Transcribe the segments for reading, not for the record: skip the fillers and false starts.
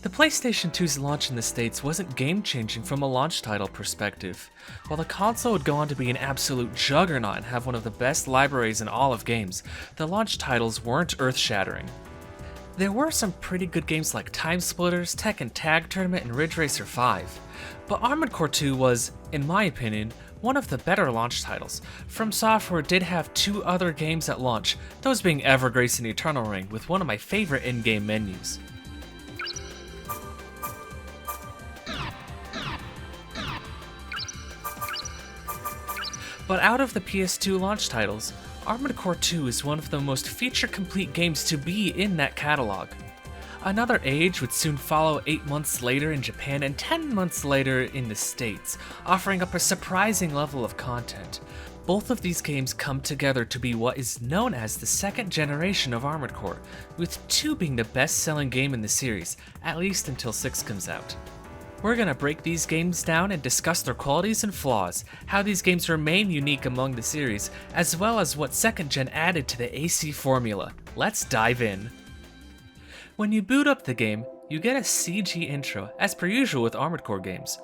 The PlayStation 2's launch in the States wasn't game-changing from a launch title perspective. While the console would go on to be an absolute juggernaut and have one of the best libraries in all of games, the launch titles weren't earth-shattering. There were some pretty good games like Time Splitters, Tekken Tag Tournament, and Ridge Racer 5, but Armored Core 2 was, in my opinion, one of the better launch titles. From Software did have two other games at launch, those being Evergrace and Eternal Ring, with one of my favorite in-game menus. But out of the PS2 launch titles, Armored Core 2 is one of the most feature-complete games to be in that catalog. Another Age would soon follow 8 months later in Japan and 10 months later in the States, offering up a surprising level of content. Both of these games come together to be what is known as the second generation of Armored Core, with 2 being the best-selling game in the series, at least until 6 comes out. We're gonna break these games down and discuss their qualities and flaws, how these games remain unique among the series, as well as what 2nd Gen added to the AC formula. Let's dive in. When you boot up the game, you get a CG intro, as per usual with Armored Core games.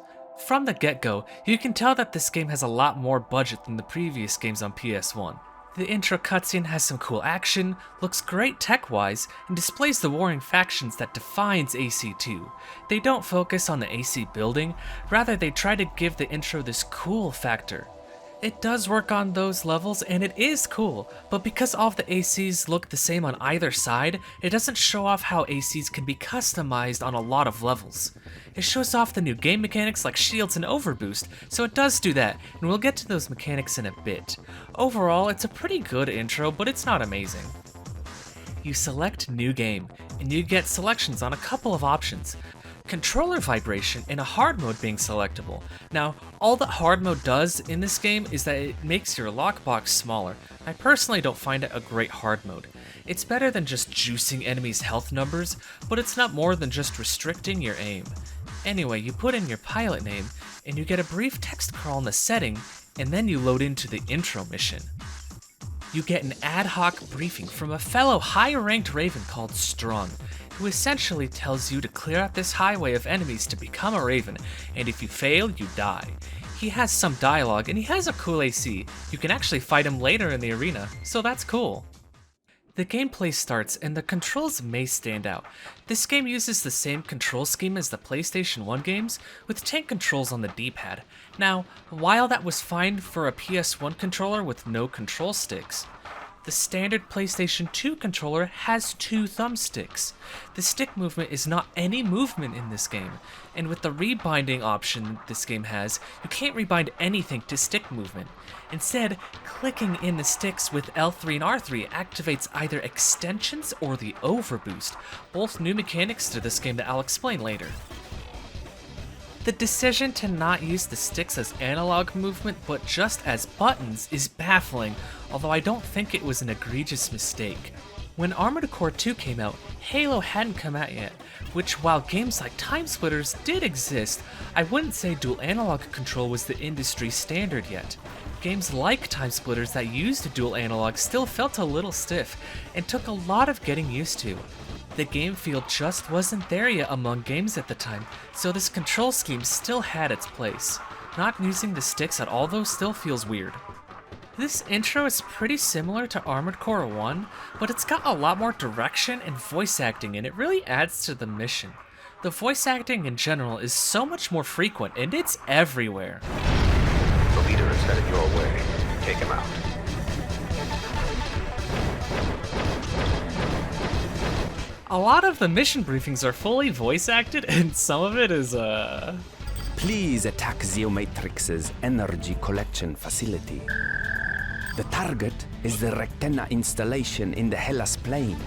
From the get-go, you can tell that this game has a lot more budget than the previous games on PS1. The intro cutscene has some cool action, looks great tech-wise, and displays the warring factions that defines AC2. They don't focus on the AC building, rather they try to give the intro this cool factor. It does work on those levels and it is cool, but because all of the ACs look the same on either side, it doesn't show off how ACs can be customized on a lot of levels. It shows off the new game mechanics like shields and overboost, so it does do that, and we'll get to those mechanics in a bit. Overall, it's a pretty good intro, but it's not amazing. You select New Game, and you get selections on a couple of options. Controller vibration and a hard mode being selectable. Now, all that hard mode does in this game is that it makes your lockbox smaller. I personally don't find it a great hard mode. It's better than just juicing enemies' health numbers, but it's not more than just restricting your aim. Anyway, you put in your pilot name, and you get a brief text crawl in the setting, and then you load into the intro mission. You get an ad hoc briefing from a fellow high-ranked Raven called Strong, who essentially tells you to clear out this highway of enemies to become a Raven, and if you fail, you die. He has some dialogue, and he has a cool AC. You can actually fight him later in the arena, so that's cool. The gameplay starts, and the controls may stand out. This game uses the same control scheme as the PlayStation 1 games, with tank controls on the D-pad. Now, while that was fine for a PS1 controller with no control sticks, the standard PlayStation 2 controller has 2 thumbsticks. The stick movement is not any movement in this game, and with the rebinding option this game has, you can't rebind anything to stick movement. Instead, clicking in the sticks with L3 and R3 activates either extensions or the overboost, both new mechanics to this game that I'll explain later. The decision to not use the sticks as analog movement but just as buttons is baffling, although I don't think it was an egregious mistake. When Armored Core 2 came out, Halo hadn't come out yet, which while games like Time Splitters did exist, I wouldn't say dual analog control was the industry standard yet. Games like Time Splitters that used dual analog still felt a little stiff, and took a lot of getting used to. The game feel just wasn't there yet among games at the time, so this control scheme still had its place. Not using the sticks at all though still feels weird. This intro is pretty similar to Armored Core 1, but it's got a lot more direction and voice acting and it really adds to the mission. The voice acting in general is so much more frequent and it's everywhere. The leader is headed your way. Take him out. A lot of the mission briefings are fully voice acted and some of it is Please attack Zeomatrix's energy collection facility. The target is the Rectenna installation in the Hellas Plain.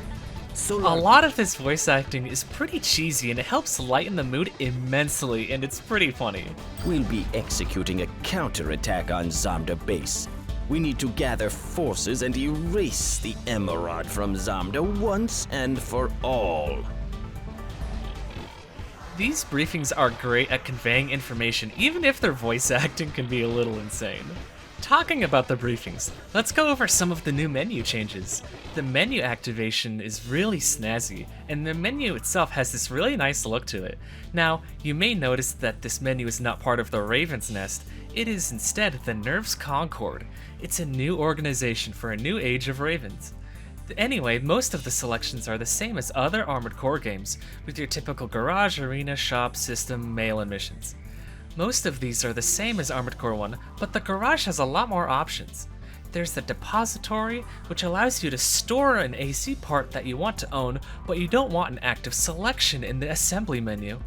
A lot of this voice acting is pretty cheesy and it helps lighten the mood immensely and it's pretty funny. We'll be executing a counterattack on Zamda base. We need to gather forces and erase the Emerald from Zamda once and for all. These briefings are great at conveying information, even if their voice acting can be a little insane. Talking about the briefings, let's go over some of the new menu changes. The menu activation is really snazzy, and the menu itself has this really nice look to it. Now, you may notice that this menu is not part of the Raven's Nest, it is instead the Nerves Concord. It's a new organization for a new age of Ravens. Anyway, most of the selections are the same as other Armored Core games, with your typical garage, arena, shop, system, mail, and missions. Most of these are the same as Armored Core 1, but the garage has a lot more options. There's the depository, which allows you to store an AC part that you want to own, but you don't want an active selection in the assembly menu.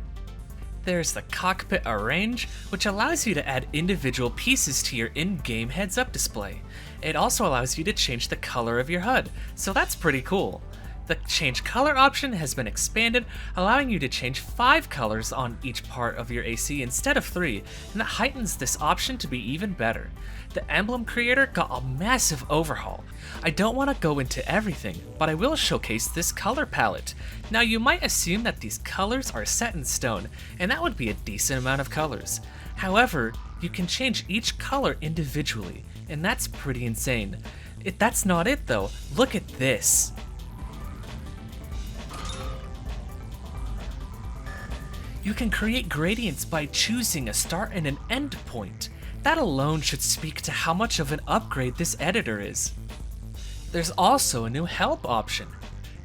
There's the cockpit arrange, which allows you to add individual pieces to your in-game heads-up display. It also allows you to change the color of your HUD, so that's pretty cool. The change color option has been expanded, allowing you to change 5 colors on each part of your AC instead of 3, and that heightens this option to be even better. The emblem creator got a massive overhaul. I don't want to go into everything, but I will showcase this color palette. Now you might assume that these colors are set in stone, and that would be a decent amount of colors. However, you can change each color individually, and that's pretty insane. That's not it though, look at this. You can create gradients by choosing a start and an end point. That alone should speak to how much of an upgrade this editor is. There's also a new help option.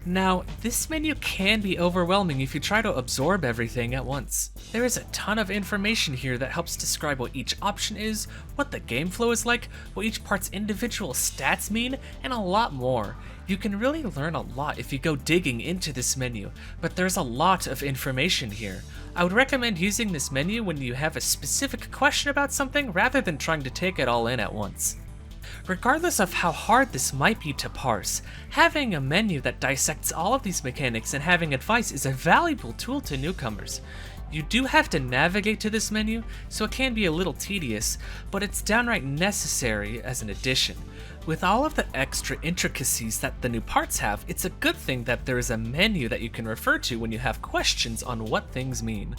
Now, this menu can be overwhelming if you try to absorb everything at once. There is a ton of information here that helps describe what each option is, what the game flow is like, what each part's individual stats mean, and a lot more. You can really learn a lot if you go digging into this menu, but there's a lot of information here. I would recommend using this menu when you have a specific question about something rather than trying to take it all in at once. Regardless of how hard this might be to parse, having a menu that dissects all of these mechanics and having advice is a valuable tool to newcomers. You do have to navigate to this menu, so it can be a little tedious, but it's downright necessary as an addition. With all of the extra intricacies that the new parts have, it's a good thing that there is a menu that you can refer to when you have questions on what things mean.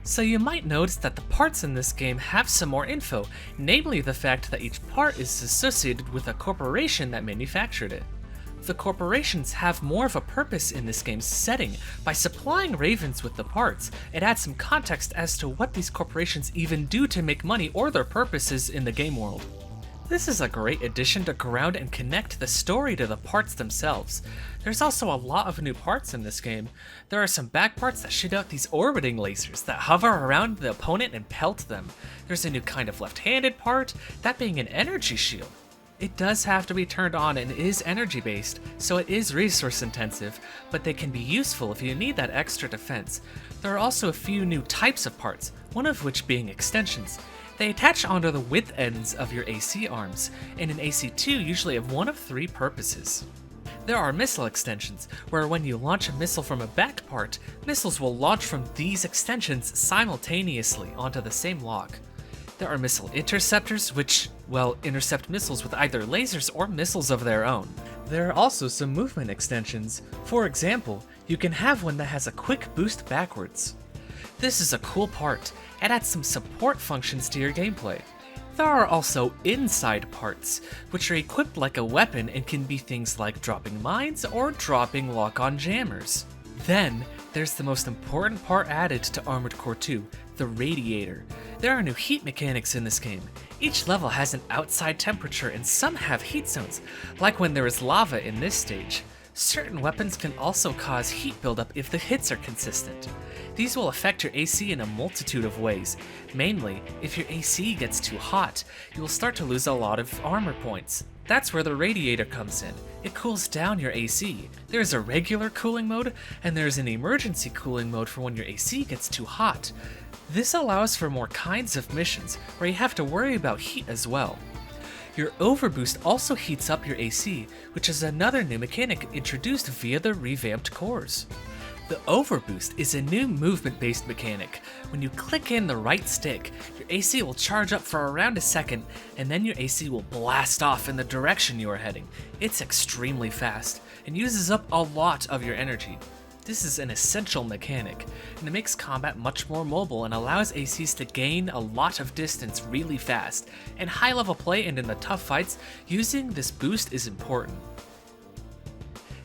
So you might notice that the parts in this game have some more info, namely the fact that each part is associated with a corporation that manufactured it. The corporations have more of a purpose in this game's setting. By supplying Ravens with the parts, it adds some context as to what these corporations even do to make money or their purposes in the game world. This is a great addition to ground and connect the story to the parts themselves. There's also a lot of new parts in this game. There are some back parts that shoot out these orbiting lasers that hover around the opponent and pelt them. There's a new kind of left-handed part, that being an energy shield. It does have to be turned on and is energy based, so it is resource intensive, but they can be useful if you need that extra defense. There are also a few new types of parts, one of which being extensions. They attach onto the width ends of your AC arms, and an AC2 usually have one of 3 purposes. There are missile extensions, where when you launch a missile from a back part, missiles will launch from these extensions simultaneously onto the same lock. There are missile interceptors, which, well, intercept missiles with either lasers or missiles of their own. There are also some movement extensions. For example, you can have one that has a quick boost backwards. This is a cool part. It adds some support functions to your gameplay. There are also inside parts, which are equipped like a weapon and can be things like dropping mines or dropping lock-on jammers. Then, there's the most important part added to Armored Core 2, the radiator. There are new heat mechanics in this game. Each level has an outside temperature and some have heat zones, like when there is lava in this stage. Certain weapons can also cause heat buildup if the hits are consistent. These will affect your AC in a multitude of ways. Mainly, if your AC gets too hot, you will start to lose a lot of armor points. That's where the radiator comes in. It cools down your AC. There's a regular cooling mode, and there's an emergency cooling mode for when your AC gets too hot. This allows for more kinds of missions, where you have to worry about heat as well. Your overboost also heats up your AC, which is another new mechanic introduced via the revamped cores. The overboost is a new movement-based mechanic. When you click in the right stick, your AC will charge up for around a second, and then your AC will blast off in the direction you are heading. It's extremely fast, and uses up a lot of your energy. This is an essential mechanic, and it makes combat much more mobile and allows ACs to gain a lot of distance really fast. In high level play and in the tough fights, using this boost is important.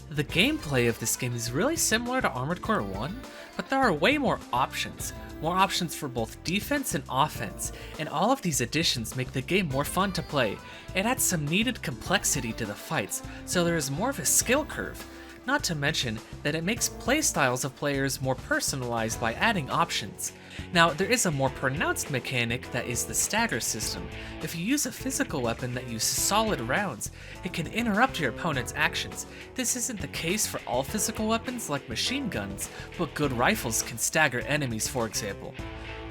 The gameplay of this game is really similar to Armored Core 1, but there are way more options. More options for both defense and offense, and all of these additions make the game more fun to play. It adds some needed complexity to the fights, so there is more of a skill curve. Not to mention that it makes playstyles of players more personalized by adding options. Now, there is a more pronounced mechanic that is the stagger system. If you use a physical weapon that uses solid rounds, it can interrupt your opponent's actions. This isn't the case for all physical weapons like machine guns, but good rifles can stagger enemies, for example.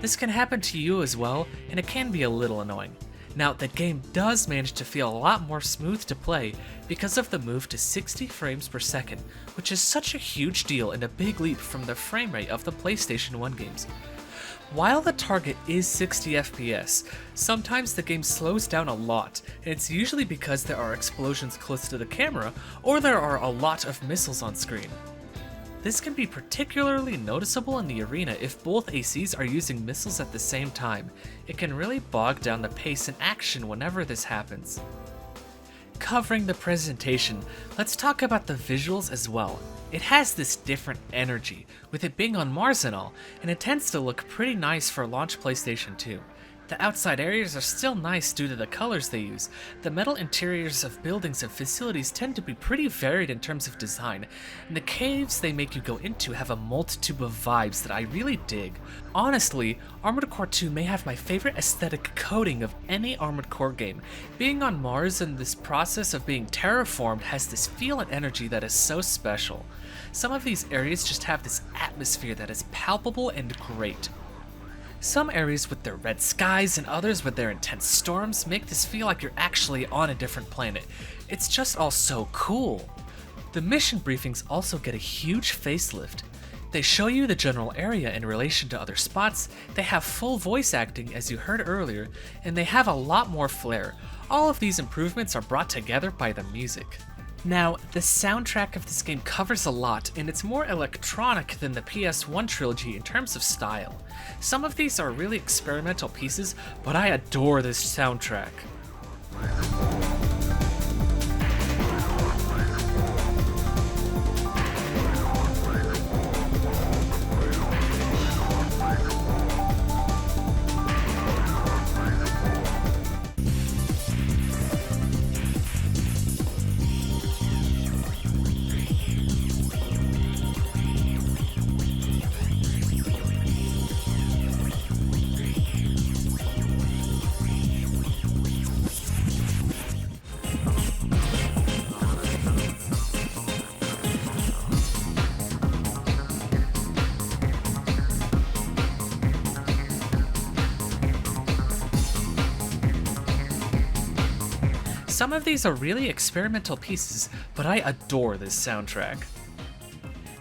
This can happen to you as well, and it can be a little annoying. Now, the game does manage to feel a lot more smooth to play because of the move to 60 frames per second, which is such a huge deal and a big leap from the frame rate of the PlayStation 1 games. While the target is 60 FPS, sometimes the game slows down a lot, and it's usually because there are explosions close to the camera or there are a lot of missiles on screen. This can be particularly noticeable in the arena if both ACs are using missiles at the same time. It can really bog down the pace and action whenever this happens. Covering the presentation, let's talk about the visuals as well. It has this different energy, with it being on Mars and all, and it tends to look pretty nice for launch PlayStation 2. The outside areas are still nice due to the colors they use. The metal interiors of buildings and facilities tend to be pretty varied in terms of design, and the caves they make you go into have a multitude of vibes that I really dig. Honestly, Armored Core 2 may have my favorite aesthetic coding of any Armored Core game. Being on Mars and this process of being terraformed has this feel and energy that is so special. Some of these areas just have this atmosphere that is palpable and great. Some areas with their red skies and others with their intense storms make this feel like you're actually on a different planet. It's just all so cool. The mission briefings also get a huge facelift. They show you the general area in relation to other spots, they have full voice acting as you heard earlier, and they have a lot more flair. All of these improvements are brought together by the music. Now, the soundtrack of this game covers a lot, and it's more electronic than the PS1 trilogy in terms of style. Some of these are really experimental pieces, but I adore this soundtrack. Some of these are really experimental pieces, but I adore this soundtrack.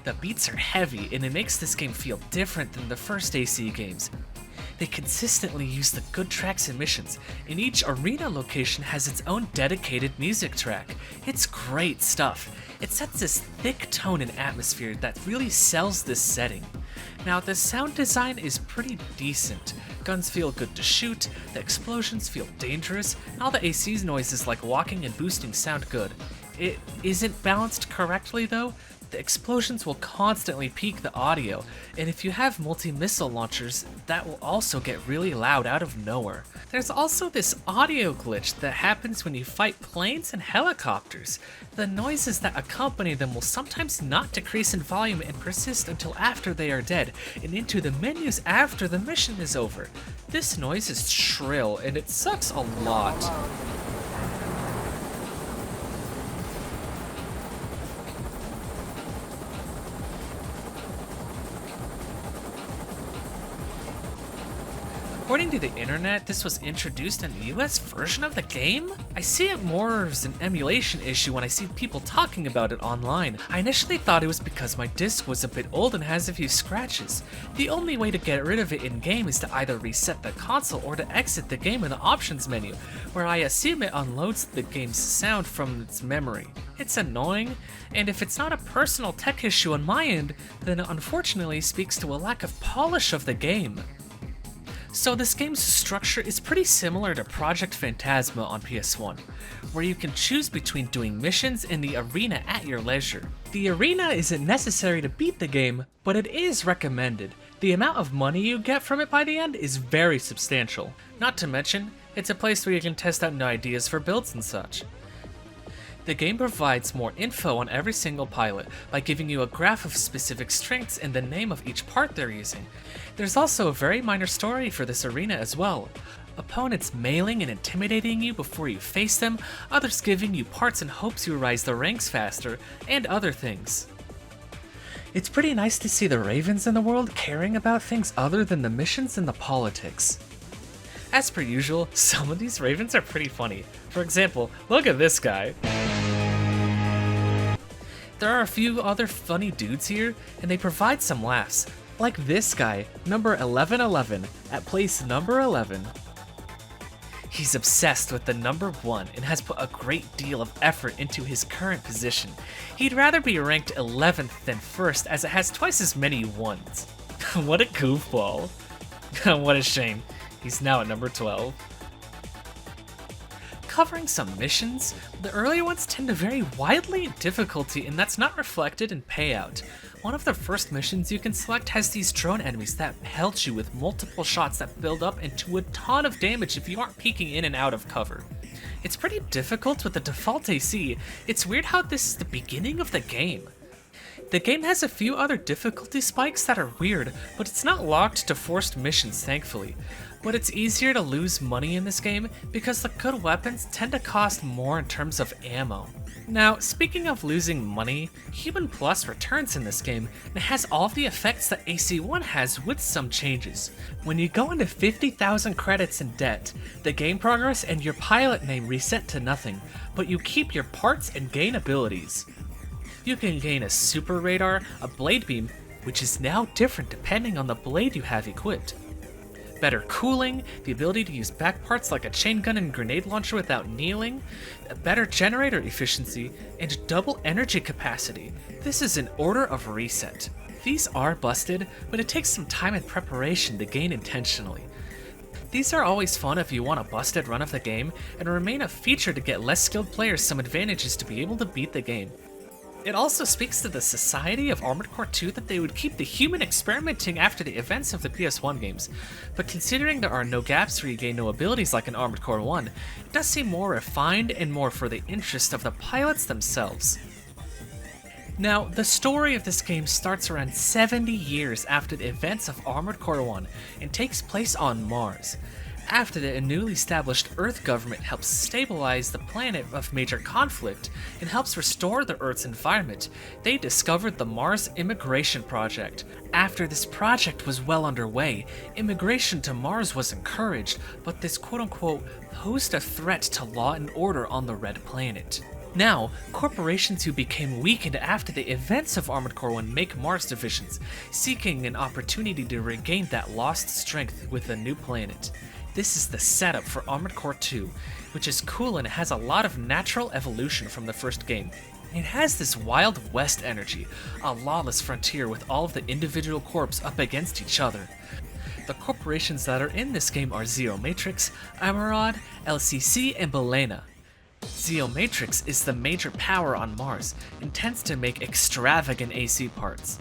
The beats are heavy, and it makes this game feel different than the first AC games. They consistently use the good tracks and missions, and each arena location has its own dedicated music track. It's great stuff. It sets this thick tone and atmosphere that really sells this setting. Now, the sound design is pretty decent. Guns feel good to shoot, the explosions feel dangerous, and all the AC's noises like walking and boosting sound good. It isn't balanced correctly though. The explosions will constantly peak the audio, and if you have multi-missile launchers, that will also get really loud out of nowhere. There's also this audio glitch that happens when you fight planes and helicopters. The noises that accompany them will sometimes not decrease in volume and persist until after they are dead, and into the menus after the mission is over. This noise is shrill, and it sucks a lot. According to the internet, this was introduced in the US version of the game? I see it more as an emulation issue when I see people talking about it online. I initially thought it was because my disc was a bit old and has a few scratches. The only way to get rid of it in-game is to either reset the console or to exit the game in the options menu, where I assume it unloads the game's sound from its memory. It's annoying, and if it's not a personal tech issue on my end, then it unfortunately speaks to a lack of polish of the game. So this game's structure is pretty similar to Project Phantasma on PS1, where you can choose between doing missions in the arena at your leisure. The arena isn't necessary to beat the game, but it is recommended. The amount of money you get from it by the end is very substantial. Not to mention, it's a place where you can test out new ideas for builds and such. The game provides more info on every single pilot by giving you a graph of specific strengths and the name of each part they're using. There's also a very minor story for this arena as well. Opponents mailing and intimidating you before you face them, others giving you parts in hopes you rise the ranks faster, and other things. It's pretty nice to see the Ravens in the world caring about things other than the missions and the politics. As per usual, some of these Ravens are pretty funny. For example, look at this guy. There are a few other funny dudes here, and they provide some laughs. Like this guy, number 1111, at place number 11. He's obsessed with the number 1 and has put a great deal of effort into his current position. He'd rather be ranked 11th than 1st, as it has twice as many 1s. What a goofball. What a shame. He's now at number 12. Covering some missions, the earlier ones tend to vary widely in difficulty, and that's not reflected in payout. One of the first missions you can select has these drone enemies that pelt you with multiple shots that build up into a ton of damage if you aren't peeking in and out of cover. It's pretty difficult with the default AC. It's weird how this is the beginning of the game. The game has a few other difficulty spikes that are weird, but it's not locked to forced missions, thankfully. But it's easier to lose money in this game because the good weapons tend to cost more in terms of ammo. Now, speaking of losing money, Human Plus returns in this game and has all the effects that AC1 has with some changes. When you go into 50,000 credits in debt, the game progress and your pilot name reset to nothing, but you keep your parts and gain abilities. You can gain a super radar, a blade beam, which is now different depending on the blade you have equipped. Better cooling, the ability to use back parts like a chain gun and grenade launcher without kneeling, a better generator efficiency, and double energy capacity. This is an order of reset. These are busted, but it takes some time and preparation to gain intentionally. These are always fun if you want a busted run of the game, and remain a feature to get less skilled players some advantages to be able to beat the game. It also speaks to the society of Armored Core 2 that they would keep the human experimenting after the events of the PS1 games, but considering there are no gaps where you gain no abilities like in Armored Core 1, it does seem more refined and more for the interest of the pilots themselves. Now, the story of this game starts around 70 years after the events of Armored Core 1 and takes place on Mars. After the newly established Earth government helps stabilize the planet of major conflict and helps restore the Earth's environment, they discovered the Mars Immigration Project. After this project was well underway, immigration to Mars was encouraged, but this quote-unquote posed a threat to law and order on the Red Planet. Now, corporations who became weakened after the events of Armored Core 1 make Mars divisions, seeking an opportunity to regain that lost strength with a new planet. This is the setup for Armored Core 2, which is cool and it has a lot of natural evolution from the first game. It has this Wild West energy, a lawless frontier with all of the individual corps up against each other. The corporations that are in this game are Zeo Matrix, Amarod, LCC, and Belena. Zeo Matrix is the major power on Mars and tends to make extravagant AC parts.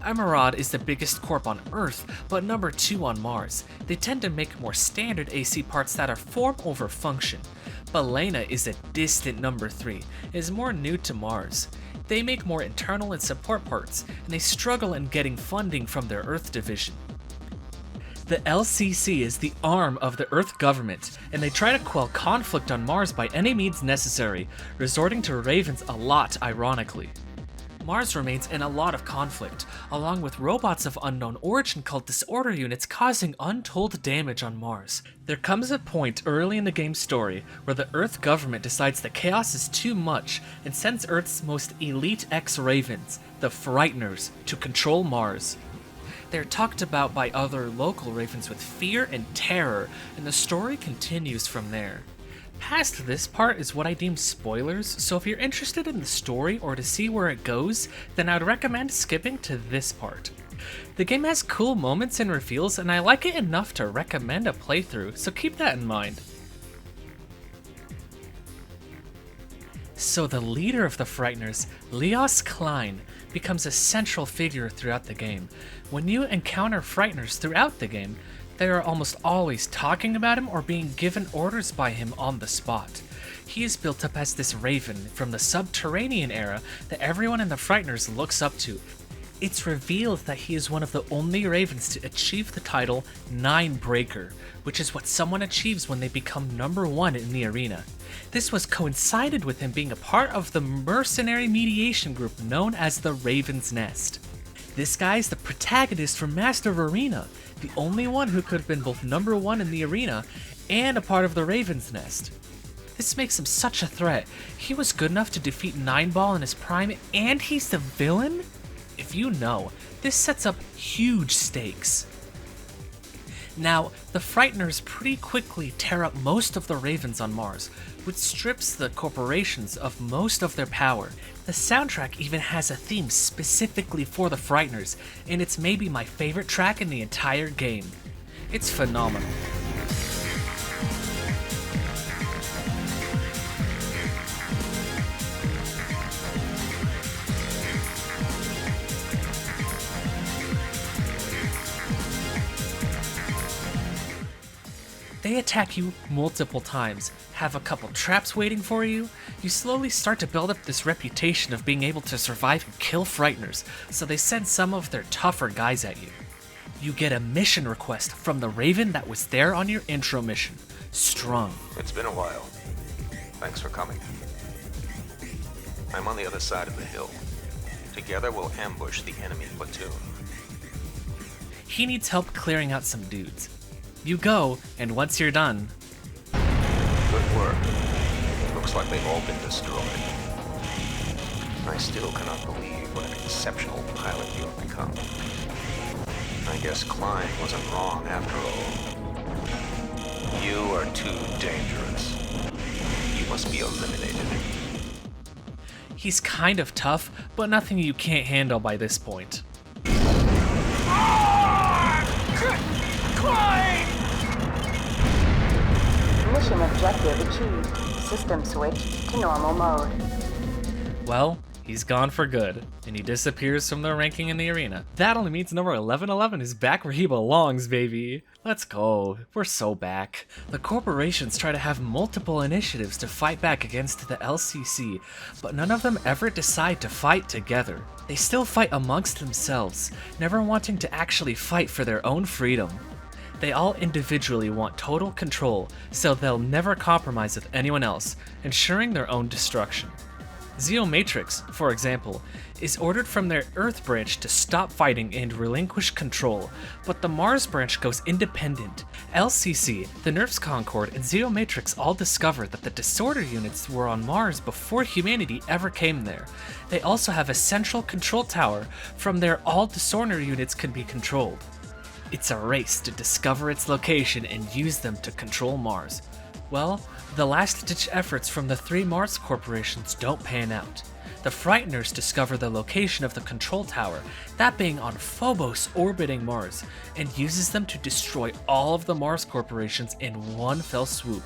Amarod is the biggest corp on Earth, but number 2 on Mars. They tend to make more standard AC parts that are form over function. Belena is a distant number 3, is more new to Mars. They make more internal and support parts, and they struggle in getting funding from their Earth division. The LCC is the arm of the Earth government, and they try to quell conflict on Mars by any means necessary, resorting to Ravens a lot ironically. Mars remains in a lot of conflict, along with robots of unknown origin called disorder units causing untold damage on Mars. There comes a point early in the game's story where the Earth government decides that chaos is too much and sends Earth's most elite ex-Ravens, the Frighteners, to control Mars. They're talked about by other local Ravens with fear and terror, and the story continues from there. Past this part is what I deem spoilers, so if you're interested in the story or to see where it goes, then I'd recommend skipping to this part. The game has cool moments and reveals, and I like it enough to recommend a playthrough, so keep that in mind. So the leader of the Frighteners, Leos Klein, becomes a central figure throughout the game. When you encounter Frighteners throughout the game, they are almost always talking about him or being given orders by him on the spot. He is built up as this raven from the subterranean era that everyone in the Frighteners looks up to. It's revealed that he is one of the only ravens to achieve the title Nine Breaker, which is what someone achieves when they become #1 in the arena. This was coincided with him being a part of the mercenary mediation group known as the Raven's Nest. This guy is the protagonist from Master of Arena, the only one who could have been both #1 in the arena and a part of the Raven's Nest. This makes him such a threat. He was good enough to defeat Nineball in his prime, and he's the villain? If you know, this sets up huge stakes. Now, the Frighteners pretty quickly tear up most of the Ravens on Mars, which strips the corporations of most of their power. The soundtrack even has a theme specifically for the Frighteners, and it's maybe my favorite track in the entire game. It's phenomenal. They attack you multiple times, have a couple traps waiting for you. You slowly start to build up this reputation of being able to survive and kill Frighteners, so they send some of their tougher guys at you. You get a mission request from the Raven that was there on your intro mission, Strung. It's been a while. Thanks for coming. I'm on the other side of the hill. Together we'll ambush the enemy platoon. He needs help clearing out some dudes. You go, and once you're done... Good work. Looks like they've all been destroyed. I still cannot believe what an exceptional pilot you have become. I guess Klein wasn't wrong after all. You are too dangerous. You must be eliminated. He's kind of tough, but nothing you can't handle by this point. Mission objective achieved. System switch to normal mode. Well, he's gone for good, and he disappears from the ranking in the arena. That only means number 1111 is back where he belongs, baby. Let's go. We're so back. The corporations try to have multiple initiatives to fight back against the LCC, but none of them ever decide to fight together. They still fight amongst themselves, never wanting to actually fight for their own freedom. They all individually want total control, so they'll never compromise with anyone else, ensuring their own destruction. Zeo Matrix, for example, is ordered from their Earth branch to stop fighting and relinquish control, but the Mars branch goes independent. LCC, the Nerf's Concord, and Zeo Matrix all discover that the disorder units were on Mars before humanity ever came there. They also have a central control tower. From there, all disorder units can be controlled. It's a race to discover its location and use them to control Mars. Well, the last-ditch efforts from the three Mars corporations don't pan out. The Frighteners discover the location of the control tower, that being on Phobos orbiting Mars, and uses them to destroy all of the Mars corporations in one fell swoop.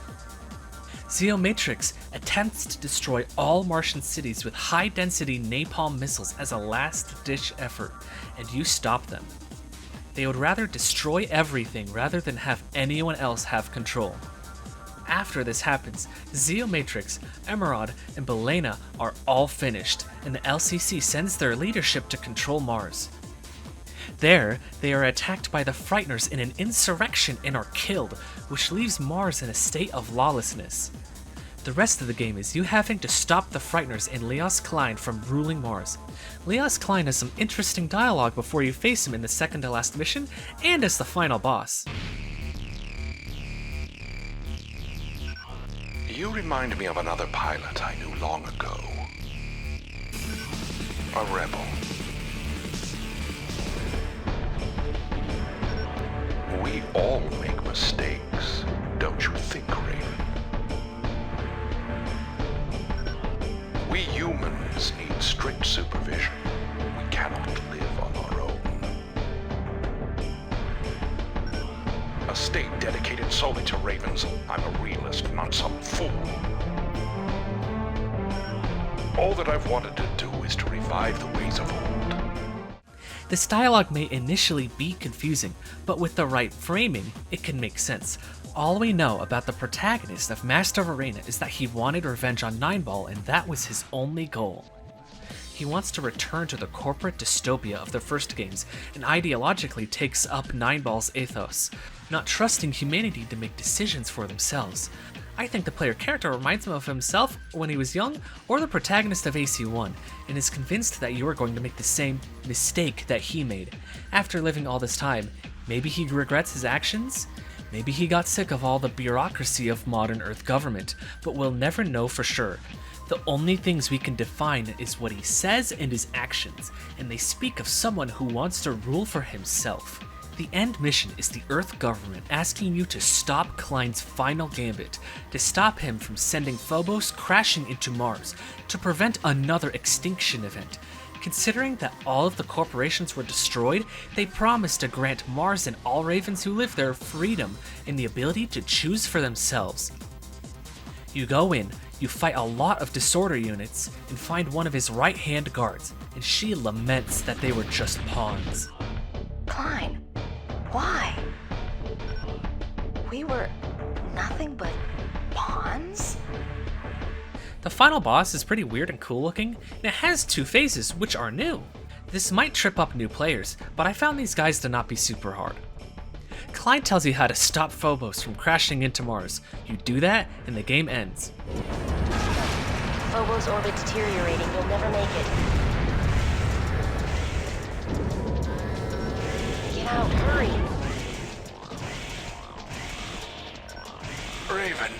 Zeo Matrix attempts to destroy all Martian cities with high-density napalm missiles as a last-ditch effort, and you stop them. They would rather destroy everything rather than have anyone else have control. After this happens, Zeo Matrix, Emerald, and Belena are all finished, and the LCC sends their leadership to control Mars. There, they are attacked by the Frighteners in an insurrection and are killed, which leaves Mars in a state of lawlessness. The The rest of the game is you having to stop the Frighteners and Leos Klein from ruling Mars. Leos Klein has some interesting dialogue before you face him in the second to last mission and as the final boss. You remind me of another pilot I knew long ago. A rebel. We all make mistakes, don't you think, Raven? We humans need strict supervision. We cannot live on our own. A state dedicated solely to ravens. I'm a realist, not some fool. All that I've wanted to do is to revive the ways of old. This dialogue may initially be confusing, but with the right framing, it can make sense. All we know about the protagonist of Master of Arena is that he wanted revenge on Nineball, and that was his only goal. He wants to return to the corporate dystopia of the first games, and ideologically takes up Nineball's ethos, not trusting humanity to make decisions for themselves. I think the player character reminds him of himself when he was young, or the protagonist of AC1, and is convinced that you are going to make the same mistake that he made. After living all this time, maybe he regrets his actions? Maybe he got sick of all the bureaucracy of modern Earth government, but we'll never know for sure. The only things we can define is what he says and his actions, and they speak of someone who wants to rule for himself. The end mission is the Earth government asking you to stop Klein's final gambit, to stop him from sending Phobos crashing into Mars, to prevent another extinction event. Considering that all of the corporations were destroyed, they promised to grant Mars and all Ravens who live there freedom and the ability to choose for themselves. You go in, you fight a lot of disorder units, and find one of his right-hand guards, and she laments that they were just pawns. Klein, why? We were nothing but pawns? The final boss is pretty weird and cool looking, and it has two phases, which are new. This might trip up new players, but I found these guys to not be super hard. Klein tells you how to stop Phobos from crashing into Mars. You do that, and the game ends. Phobos orbit deteriorating, you'll never make it. Get out, hurry! Raven.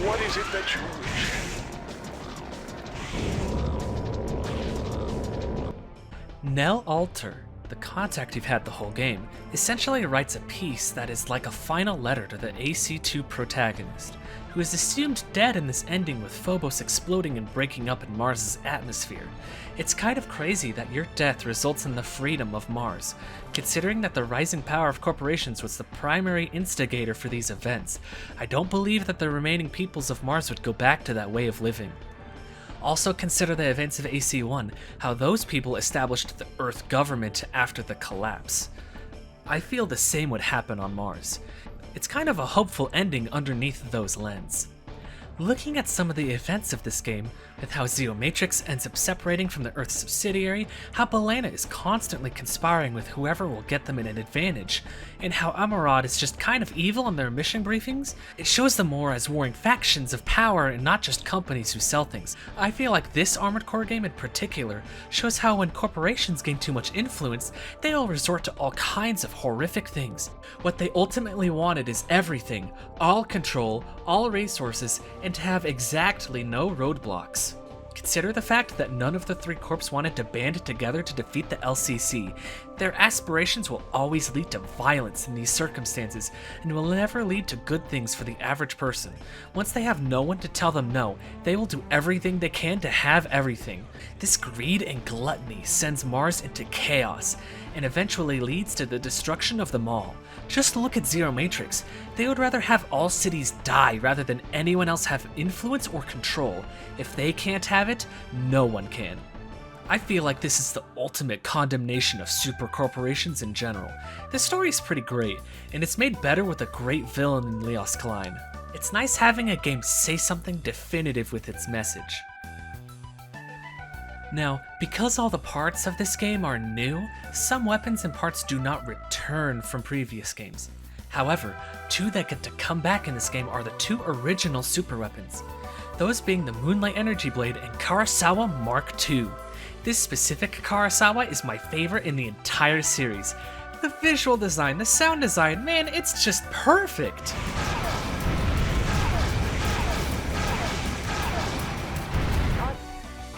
What is it that you wish? Nell Alter, the contact you've had the whole game, essentially writes a piece that is like a final letter to the AC2 protagonist, who is assumed dead in this ending with Phobos exploding and breaking up in Mars' atmosphere. It's kind of crazy that your death results in the freedom of Mars, considering that the rising power of corporations was the primary instigator for these events. I don't believe that the remaining peoples of Mars would go back to that way of living. Also consider the events of AC1, how those people established the Earth government after the collapse. I feel the same would happen on Mars. It's kind of a hopeful ending underneath those lenses. Looking at some of the events of this game, with how Zeomatrix ends up separating from the Earth subsidiary, how Belena is constantly conspiring with whoever will get them in an advantage, and how Amarad is just kind of evil in their mission briefings, it shows them more as warring factions of power and not just companies who sell things. I feel like this Armored Core game in particular shows how when corporations gain too much influence, they will resort to all kinds of horrific things. What they ultimately wanted is everything, all control, all resources, and to have exactly no roadblocks. Consider the fact that none of the three corps wanted to band together to defeat the LCC. Their aspirations will always lead to violence in these circumstances, and will never lead to good things for the average person. Once they have no one to tell them no, they will do everything they can to have everything. This greed and gluttony sends Mars into chaos, and eventually leads to the destruction of them all. Just look at Zeomatrix. They would rather have all cities die rather than anyone else have influence or control. If they can't have it, no one can. I feel like this is the ultimate condemnation of super corporations in general. This story is pretty great, and it's made better with a great villain in Leos Klein. It's nice having a game say something definitive with its message. Now, because all the parts of this game are new, some weapons and parts do not return from previous games. However, two that get to come back in this game are the two original super weapons, those being the Moonlight Energy Blade and Karasawa Mark II. This specific Karasawa is my favorite in the entire series. The visual design, the sound design, man, it's just perfect!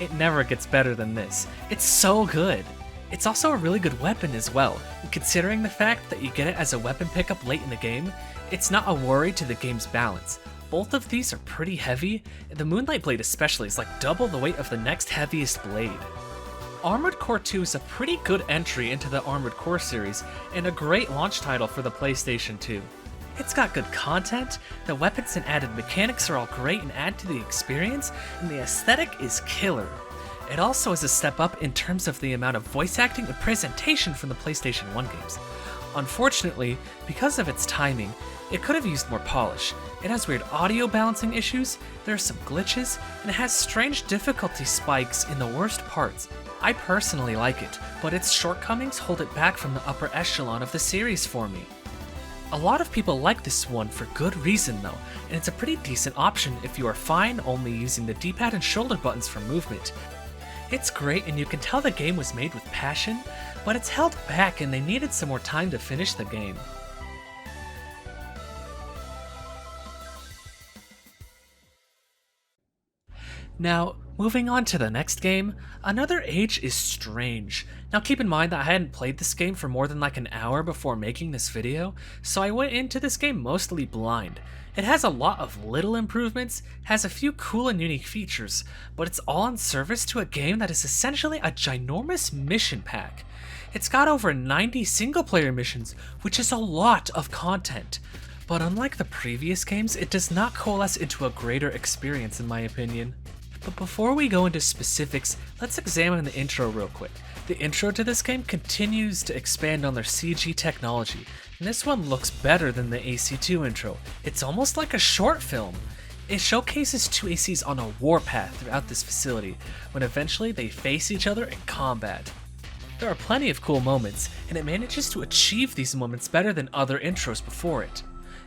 It never gets better than this. It's so good. It's also a really good weapon as well, and considering the fact that you get it as a weapon pickup late in the game, it's not a worry to the game's balance. Both of these are pretty heavy, and the Moonlight Blade especially is like double the weight of the next heaviest blade. Armored Core 2 is a pretty good entry into the Armored Core series, and a great launch title for the PlayStation 2. It's got good content, the weapons and added mechanics are all great and add to the experience, and the aesthetic is killer. It also is a step up in terms of the amount of voice acting and presentation from the PlayStation 1 games. Unfortunately, because of its timing, it could have used more polish. It has weird audio balancing issues, there are some glitches, and it has strange difficulty spikes in the worst parts. I personally like it, but its shortcomings hold it back from the upper echelon of the series for me. A lot of people like this one for good reason though, and it's a pretty decent option if you are fine only using the D-pad and shoulder buttons for movement. It's great and you can tell the game was made with passion, but it's held back and they needed some more time to finish the game. Now, moving on to the next game, Another Age is strange. Now keep in mind that I hadn't played this game for more than like an hour before making this video, so I went into this game mostly blind. It has a lot of little improvements, has a few cool and unique features, but it's all in service to a game that is essentially a ginormous mission pack. It's got over 90 single player missions, which is a lot of content. But unlike the previous games, it does not coalesce into a greater experience in my opinion. But before we go into specifics, let's examine the intro real quick. The intro to this game continues to expand on their CG technology, and this one looks better than the AC2 intro. It's almost like a short film. It showcases two ACs on a warpath throughout this facility, when eventually they face each other in combat. There are plenty of cool moments, and it manages to achieve these moments better than other intros before it.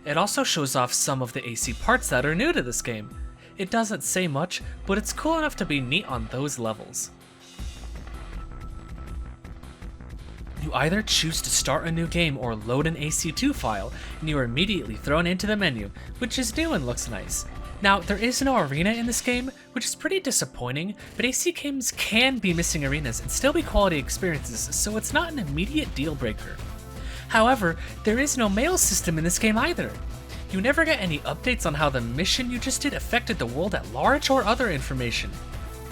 It also shows off some of the AC parts that are new to this game. It doesn't say much, but it's cool enough to be neat on those levels. You either choose to start a new game or load an AC2 file, and you are immediately thrown into the menu, which is new and looks nice. Now, there is no arena in this game, which is pretty disappointing, but AC games can be missing arenas and still be quality experiences, so it's not an immediate deal breaker. However, there is no mail system in this game either. You never get any updates on how the mission you just did affected the world at large or other information.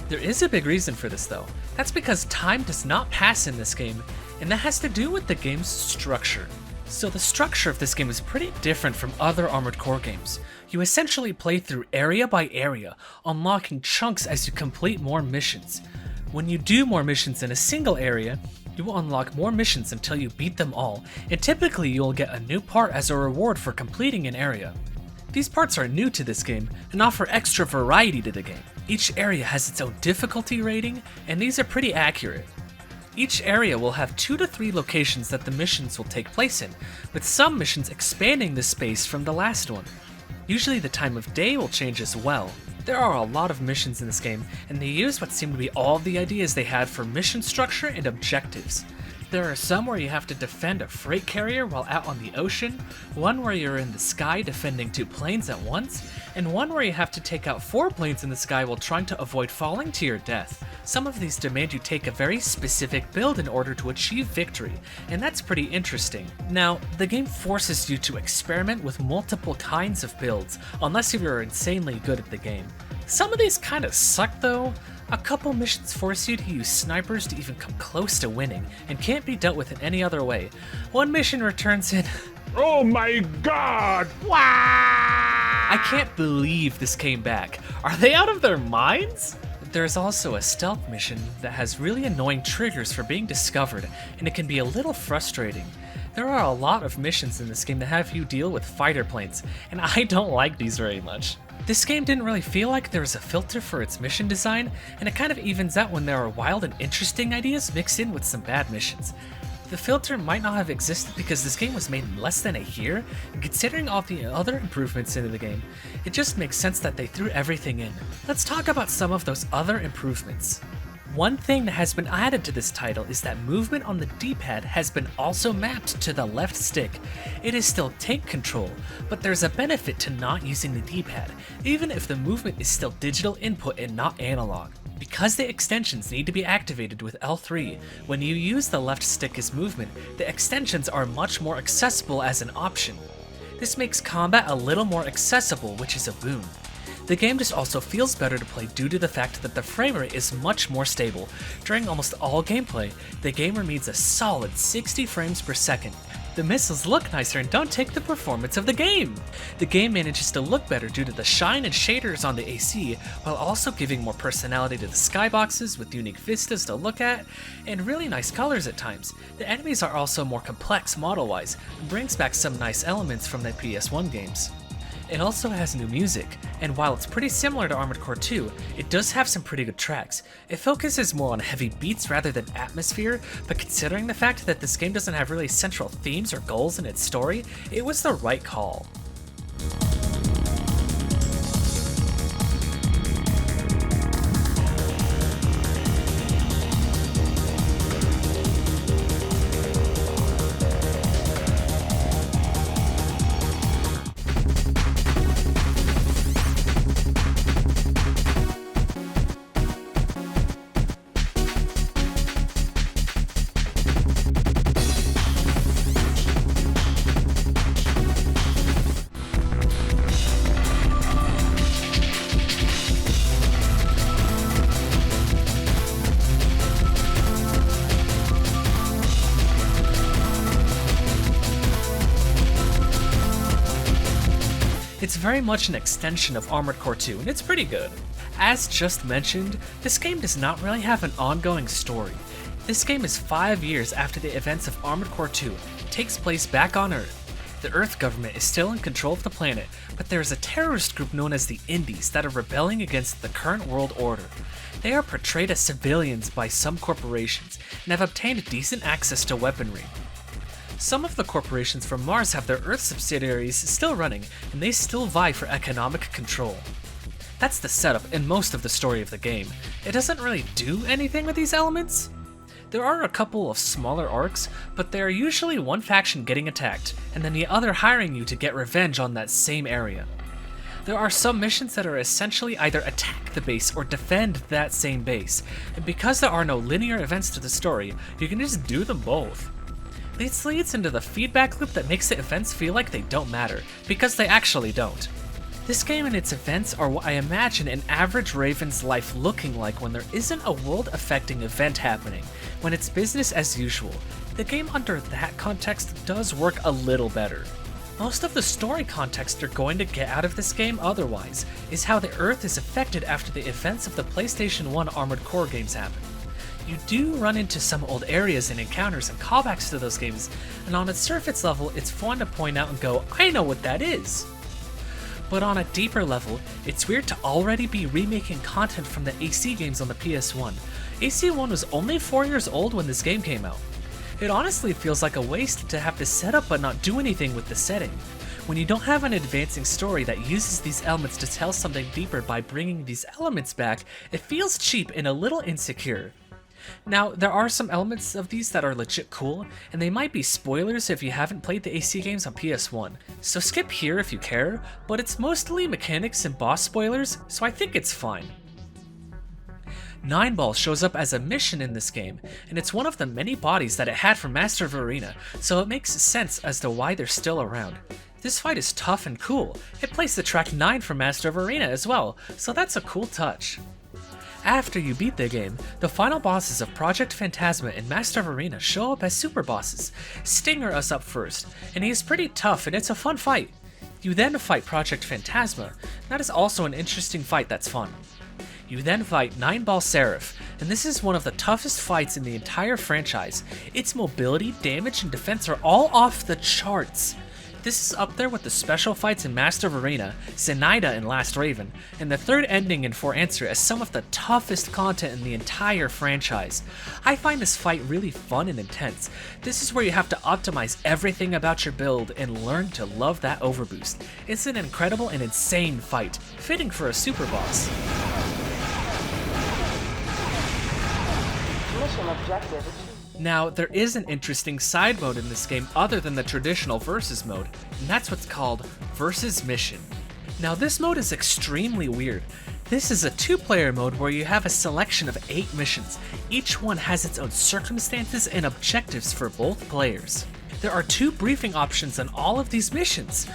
There is a big reason for this though. That's because time does not pass in this game, and that has to do with the game's structure. So the structure of this game is pretty different from other Armored Core games. You essentially play through area by area, unlocking chunks as you complete more missions. When you do more missions in a single area, you will unlock more missions until you beat them all, and typically you will get a new part as a reward for completing an area. These parts are new to this game and offer extra variety to the game. Each area has its own difficulty rating, and these are pretty accurate. Each area will have 2 to 3 locations that the missions will take place in, with some missions expanding the space from the last one. Usually the time of day will change as well. There are a lot of missions in this game, and they use what seem to be all of the ideas they had for mission structure and objectives. There are some where you have to defend a freight carrier while out on the ocean, one where you're in the sky defending 2 planes at once, and one where you have to take out 4 planes in the sky while trying to avoid falling to your death. Some of these demand you take a very specific build in order to achieve victory, and that's pretty interesting. Now, the game forces you to experiment with multiple kinds of builds, unless you're insanely good at the game. Some of these kinda suck though. A couple missions force you to use snipers to even come close to winning, and can't be dealt with in any other way. One mission returns in, "Oh my god! I can't believe this came back. Are they out of their minds? There's also a stealth mission that has really annoying triggers for being discovered, and it can be a little frustrating. There are a lot of missions in this game that have you deal with fighter planes, and I don't like these very much. This game didn't really feel like there was a filter for its mission design, and it kind of evens out when there are wild and interesting ideas mixed in with some bad missions. The filter might not have existed because this game was made in less than a year, and considering all the other improvements into the game, it just makes sense that they threw everything in. Let's talk about some of those other improvements. One thing that has been added to this title is that movement on the D-pad has been also mapped to the left stick. It is still tank control, but there's a benefit to not using the D-pad, even if the movement is still digital input and not analog. Because the extensions need to be activated with L3, when you use the left stick as movement, the extensions are much more accessible as an option. This makes combat a little more accessible, which is a boon. The game just also feels better to play due to the fact that the frame rate is much more stable. During almost all gameplay, the game remains a solid 60 frames per second. The missiles look nicer and don't take the performance of the game. The game manages to look better due to the shine and shaders on the AC, while also giving more personality to the skyboxes with unique vistas to look at, and really nice colors at times. The enemies are also more complex model-wise, and brings back some nice elements from the PS1 games. It also has new music, and while it's pretty similar to Armored Core 2, it does have some pretty good tracks. It focuses more on heavy beats rather than atmosphere, but considering the fact that this game doesn't have really central themes or goals in its story, it was the right call. It's very much an extension of Armored Core 2, and it's pretty good. As just mentioned, this game does not really have an ongoing story. This game is 5 years after the events of Armored Core 2, takes place back on Earth. The Earth government is still in control of the planet, but there is a terrorist group known as the Indies that are rebelling against the current world order. They are portrayed as civilians by some corporations, and have obtained decent access to weaponry. Some of the corporations from Mars have their Earth subsidiaries still running, and they still vie for economic control. That's the setup and most of the story of the game. It doesn't really do anything with these elements. There are a couple of smaller arcs, but they are usually one faction getting attacked, and then the other hiring you to get revenge on that same area. There are some missions that are essentially either attack the base or defend that same base, and because there are no linear events to the story, you can just do them both. This leads into the feedback loop that makes the events feel like they don't matter, because they actually don't. This game and its events are what I imagine an average Raven's life looking like when there isn't a world-affecting event happening, when it's business as usual. The game under that context does work a little better. Most of the story context you're going to get out of this game otherwise is how the Earth is affected after the events of the PlayStation 1 Armored Core games happen. You do run into some old areas and encounters and callbacks to those games, and on a surface level, it's fun to point out and go, I know what that is. But on a deeper level, it's weird to already be remaking content from the AC games on the PS1. AC1 was only 4 years old when this game came out. It honestly feels like a waste to have this set up but not do anything with the setting. When you don't have an advancing story that uses these elements to tell something deeper by bringing these elements back, it feels cheap and a little insecure. Now, there are some elements of these that are legit cool, and they might be spoilers if you haven't played the AC games on PS1, so skip here if you care, but it's mostly mechanics and boss spoilers, so I think it's fine. 9 Ball shows up as a mission in this game, and it's one of the many bodies that it had from Master of Arena, so it makes sense as to why they're still around. This fight is tough and cool. It plays the track 9 from Master of Arena as well, so that's a cool touch. After you beat the game, the final bosses of Project Phantasma and Master of Arena show up as super bosses. Stinger is up first, and he is pretty tough and it's a fun fight. You then fight Project Phantasma, that is also an interesting fight that's fun. You then fight 9 Ball Seraph, and this is one of the toughest fights in the entire franchise. Its mobility, damage, and defense are all off the charts. This is up there with the special fights in Master of Arena, Zenaida in Last Raven, and the third ending in For Answer as some of the toughest content in the entire franchise. I find this fight really fun and intense. This is where you have to optimize everything about your build and learn to love that overboost. It's an incredible and insane fight, fitting for a super boss. Mission objective achieved. Now, there is an interesting side mode in this game other than the traditional versus mode, and that's what's called Versus Mission. Now, this mode is extremely weird. This is a 2-player mode where you have a selection of 8 missions. Each one has its own circumstances and objectives for both players. There are 2 briefing options on all of these missions.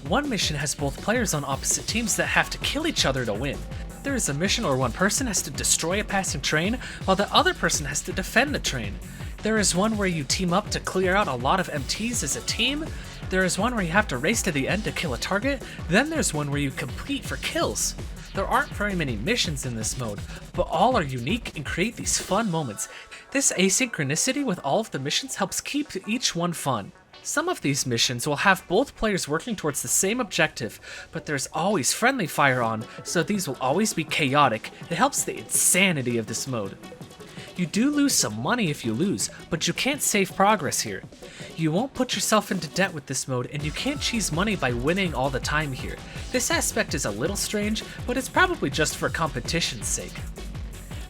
One mission has both players on opposite teams that have to kill each other to win. There is a mission where one person has to destroy a passing train, while the other person has to defend the train. There is one where you team up to clear out a lot of MTs as a team. There is one where you have to race to the end to kill a target. Then there's one where you compete for kills. There aren't very many missions in this mode, but all are unique and create these fun moments. This asynchronicity with all of the missions helps keep each one fun. Some of these missions will have both players working towards the same objective, but there's always friendly fire on, so these will always be chaotic. It helps the insanity of this mode. You do lose some money if you lose, but you can't save progress here. You won't put yourself into debt with this mode, and you can't cheese money by winning all the time here. This aspect is a little strange, but it's probably just for competition's sake.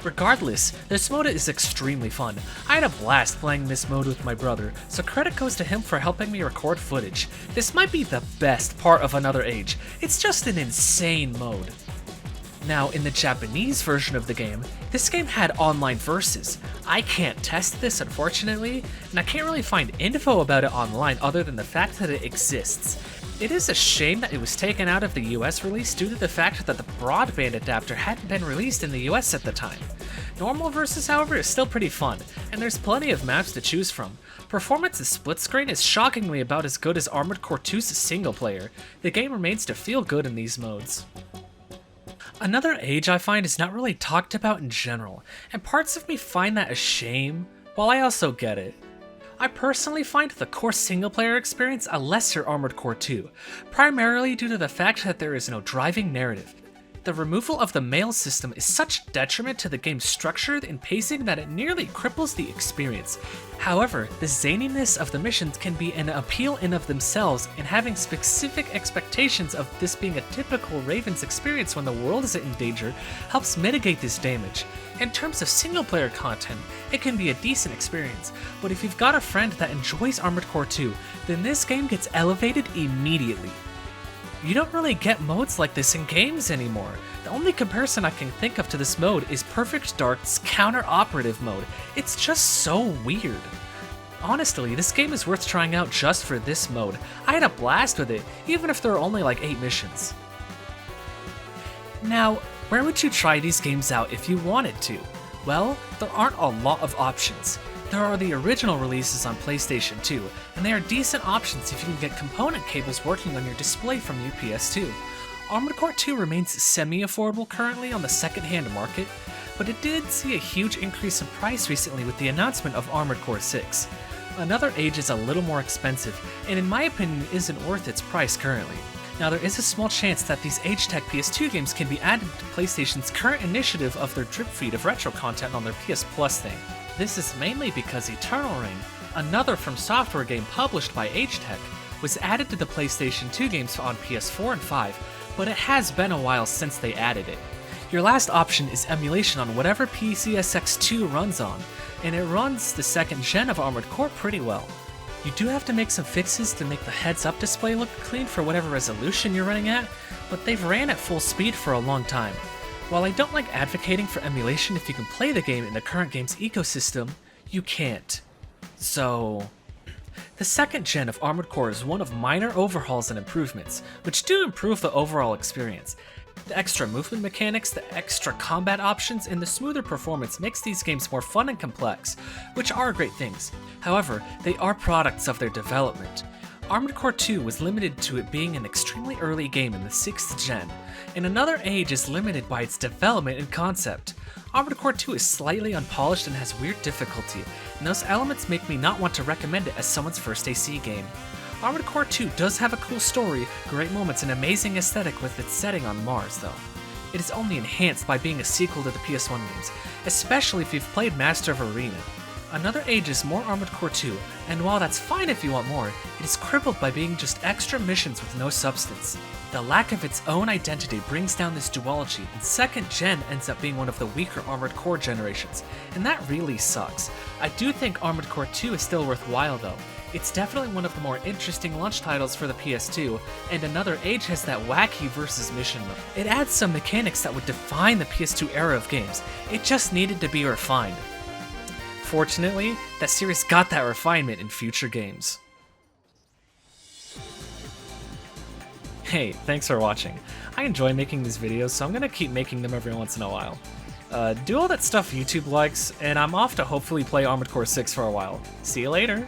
Regardless, this mode is extremely fun. I had a blast playing this mode with my brother, so credit goes to him for helping me record footage. This might be the best part of Another Age. It's just an insane mode. Now, in the Japanese version of the game, this game had online versus. I can't test this, unfortunately, and I can't really find info about it online other than the fact that it exists. It is a shame that it was taken out of the US release due to the fact that the broadband adapter hadn't been released in the US at the time. Normal versus, however, is still pretty fun, and there's plenty of maps to choose from. Performance in split screen is shockingly about as good as Armored Core 2's single player. The game remains to feel good in these modes. Another Age I find is not really talked about in general, and parts of me find that a shame, while I also get it. I personally find the core single-player experience a lesser Armored Core 2, primarily due to the fact that there is no driving narrative. The removal of the mail system is such a detriment to the game's structure and pacing that it nearly cripples the experience. However, the zaniness of the missions can be an appeal in of themselves, and having specific expectations of this being a typical Raven's experience when the world is in danger helps mitigate this damage. In terms of single-player content, it can be a decent experience, but if you've got a friend that enjoys Armored Core 2, then this game gets elevated immediately. You don't really get modes like this in games anymore. The only comparison I can think of to this mode is Perfect Dark's counter-operative mode. It's just so weird. Honestly, this game is worth trying out just for this mode. I had a blast with it, even if there are only like 8 missions. Now, where would you try these games out if you wanted to? Well, there aren't a lot of options. There are the original releases on PlayStation 2, and they are decent options if you can get component cables working on your display from your PS2. Armored Core 2 remains semi-affordable currently on the second-hand market, but it did see a huge increase in price recently with the announcement of Armored Core 6. Another Age is a little more expensive, and in my opinion isn't worth its price currently. Now, there is a small chance that these age-tech PS2 games can be added to PlayStation's current initiative of their drip feed of retro content on their PS Plus thing. This is mainly because Eternal Ring, another From Software game published by Agetech, was added to the PlayStation 2 games on PS4 and 5, but it has been a while since they added it. Your last option is emulation on whatever PCSX2 runs on, and it runs the second gen of Armored Core pretty well. You do have to make some fixes to make the heads-up display look clean for whatever resolution you're running at, but they've ran at full speed for a long time. While I don't like advocating for emulation if you can play the game in the current game's ecosystem, you can't. So, the second gen of Armored Core is one of minor overhauls and improvements, which do improve the overall experience. The extra movement mechanics, the extra combat options, and the smoother performance makes these games more fun and complex, which are great things. However, they are products of their development. Armored Core 2 was limited to it being an extremely early game in the 6th gen, and Another Age is limited by its development and concept. Armored Core 2 is slightly unpolished and has weird difficulty, and those elements make me not want to recommend it as someone's first AC game. Armored Core 2 does have a cool story, great moments, and amazing aesthetic with its setting on Mars, though. It is only enhanced by being a sequel to the PS1 games, especially if you've played Master of Arena. Another Age is more Armored Core 2, and while that's fine if you want more, it is crippled by being just extra missions with no substance. The lack of its own identity brings down this duology, and 2nd Gen ends up being one of the weaker Armored Core generations, and that really sucks. I do think Armored Core 2 is still worthwhile though. It's definitely one of the more interesting launch titles for the PS2, and Another Age has that wacky versus mission mode. It adds some mechanics that would define the PS2 era of games. It just needed to be refined. Fortunately, that series got that refinement in future games. Hey, thanks for watching. I enjoy making these videos, so I'm gonna keep making them every once in a while. Do all that stuff YouTube likes, and I'm off to hopefully play Armored Core 6 for a while. See you later!